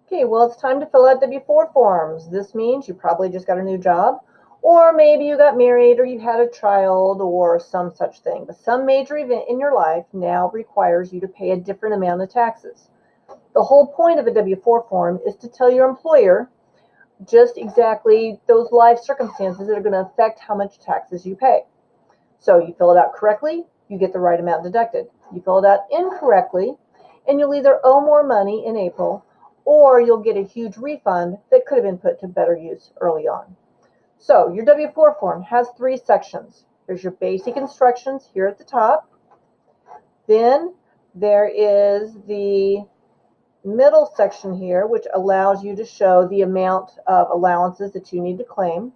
Okay, well, it's time to fill out W-4 forms. This means you probably just got a new job, or maybe you got married, or you had a child, or some such thing. But some major event in your life now requires you to pay a different amount of taxes. The whole point of a W-4 form is to tell your employer just exactly those life circumstances that are going to affect how much taxes you pay. So you fill it out correctly, you get the right amount deducted. You fill it out incorrectly, and you'll either owe more money in April, or you'll get a huge refund that could have been put to better use early on. So your W-4 form has 3 sections. There's your basic instructions here at the top. Then there is the middle section here, which allows you to show the amount of allowances that you need to claim.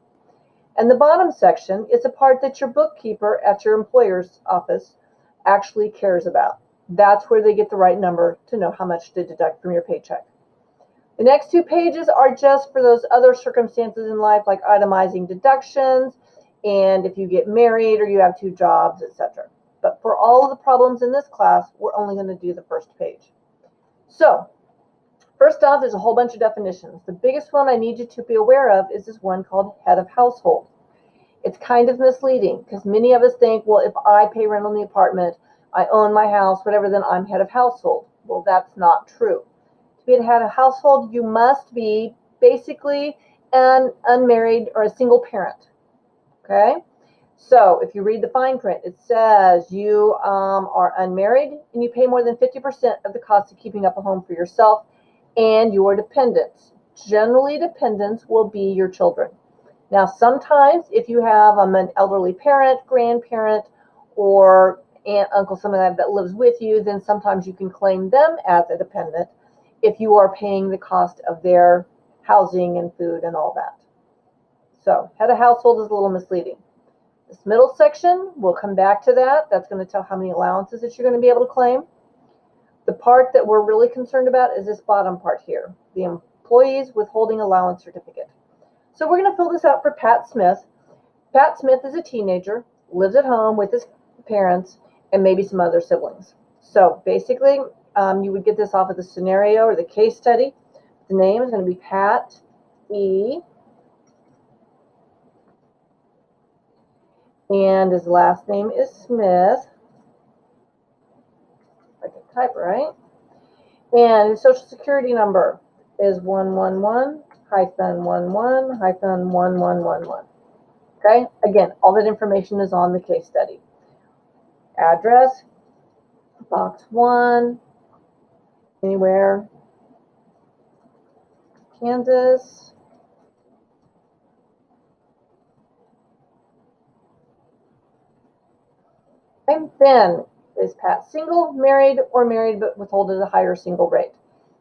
And the bottom section is a part that your bookkeeper at your employer's office actually cares about. That's where they get the right number to know how much to deduct from your paycheck. The next 2 pages are just for those other circumstances in life, like itemizing deductions, and if you get married or you have 2 jobs, etc. But for all of the problems in this class, we're only going to do the first page. So, first off, there's a whole bunch of definitions. The biggest one I need you to be aware of is this one called head of household. It's kind of misleading because many of us think, well, if I pay rent on the apartment, I own my house, whatever, then I'm head of household. Well, that's not true. To be a head of household, you must be basically an unmarried or a single parent. Okay? So if you read the fine print, it says you are unmarried and you pay more than 50% of the cost of keeping up a home for yourself and your dependents. Generally, dependents will be your children. Now, sometimes if you have an elderly parent, grandparent, or aunt, uncle, something like that lives with you, then sometimes you can claim them as a dependent if you are paying the cost of their housing and food and all that. So, head of household is a little misleading. This middle section, we'll come back to that. That's going to tell how many allowances that you're going to be able to claim. The part that we're really concerned about is this bottom part here, the employee's withholding allowance certificate. So we're going to fill this out for Pat Smith. Pat Smith is a teenager, lives at home with his parents, and maybe some other siblings. So basically, you would get this off of the scenario or the case study. The name is going to be Pat E. And his last name is Smith. I can type right. And his social security number is 111-11-1111. Okay? Again, all that information is on the case study. Address, box 1, anywhere, Kansas. And then, is Pat single, married, or married but withhold at a higher single rate?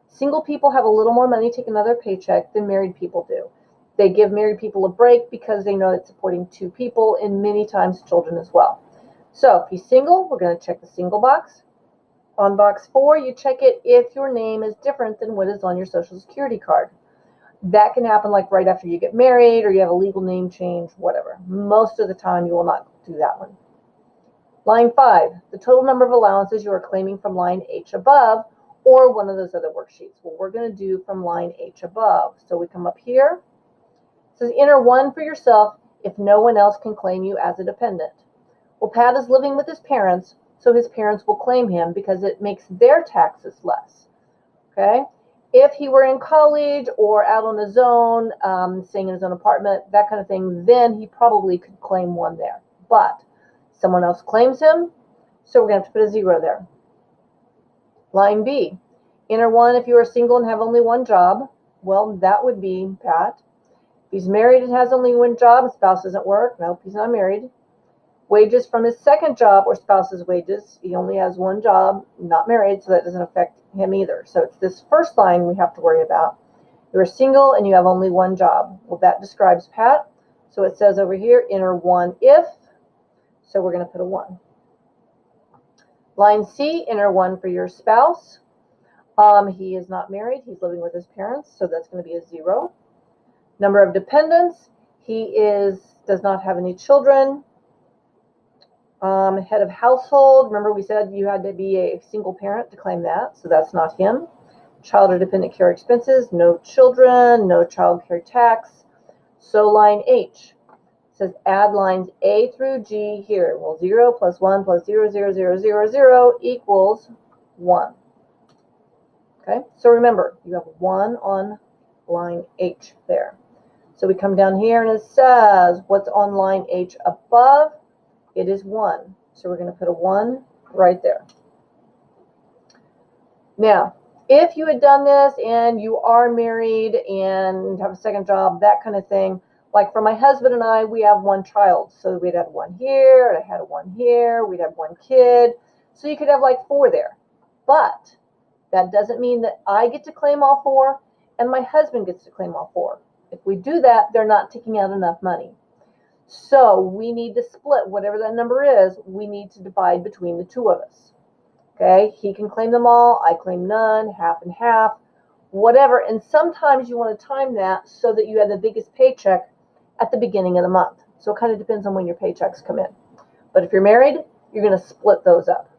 Single people have a little more money taking another paycheck than married people do. They give married people a break because they know it's supporting 2 people and many times children as well. So if he's single, we're going to check the single box. On box 4, you check it if your name is different than what is on your social security card. That can happen like right after you get married or you have a legal name change, whatever. Most of the time you will not do that one. Line 5, the total number of allowances you are claiming from line H above or one of those other worksheets. Well, we're going to do from line H above. So we come up here. It says enter 1 for yourself if no one else can claim you as a dependent. Well, Pat is living with his parents, so his parents will claim him because it makes their taxes less. Okay? If he were in college or out on his own, staying in his own apartment, that kind of thing, then he probably could claim 1 there. But someone else claims him, so we're going to have to put a 0 there. Line B, enter 1 if you are single and have only 1 job. Well, that would be Pat. If he's married and has only 1 job, his spouse doesn't work. Nope, he's not married. Wages from his second job or spouse's wages. He only has 1 job, not married, so that doesn't affect him either. So it's this first line we have to worry about. You're single and you have only 1 job. Well, that describes Pat. So it says over here, enter 1 if. So we're going to put a 1. Line C, enter 1 for your spouse. He is not married. He's living with his parents, so that's going to be a 0. Number of dependents. He does not have any children. Head of household. Remember we said you had to be a single parent to claim that, so that's not him. Child or dependent care expenses, no children, no child care tax. So line H says add lines A through G here. Well, 0 plus 1 plus 0, 0, 0, 0, 0 equals 1. Okay, so remember, you have 1 on line H there. So we come down here and it says what's on line H above? It is 1. So we're going to put a 1 right there. Now, if you had done this and you are married and have a second job, that kind of thing, like for my husband and I, we have 1 child. So we'd have 1 here, I had 1 here, we'd have 1 kid. So you could have like 4 there. But that doesn't mean that I get to claim all 4 and my husband gets to claim all 4. If we do that, they're not taking out enough money. So we need to split whatever that number is, we need to divide between the 2 of us. Okay, he can claim them all, I claim none, half and half, whatever. And sometimes you want to time that so that you have the biggest paycheck at the beginning of the month. So it kind of depends on when your paychecks come in. But if you're married, you're going to split those up.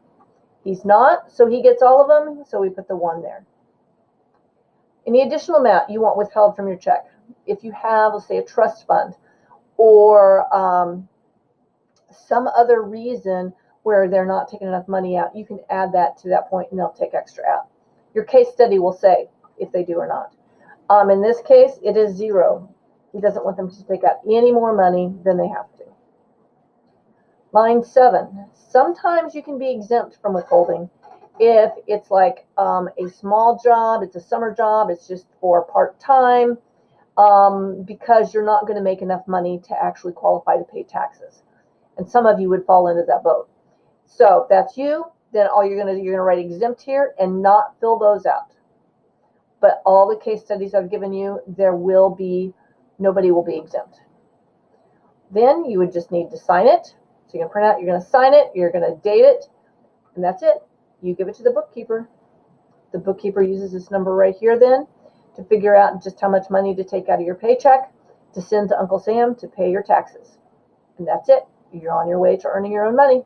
He's not, so he gets all of them, so we put the 1 there. Any additional amount you want withheld from your check. If you have, let's say, a trust fund or some other reason where they're not taking enough money out, you can add that to that point and they'll take extra out. Your case study will say if they do or not. In this case, it is 0. He doesn't want them to take out any more money than they have to. Line 7. Sometimes you can be exempt from withholding if it's like a small job, it's a summer job, it's just for part-time, because you're not going to make enough money to actually qualify to pay taxes. And some of you would fall into that boat. So if that's you, then all you're going to write exempt here and not fill those out. But all the case studies I've given you, nobody will be exempt. Then you would just need to sign it. So you can print out, you're going to sign it, you're going to date it, and that's it. You give it to the bookkeeper. The bookkeeper uses this number right here then to figure out just how much money to take out of your paycheck to send to Uncle Sam to pay your taxes. And that's it. You're on your way to earning your own money.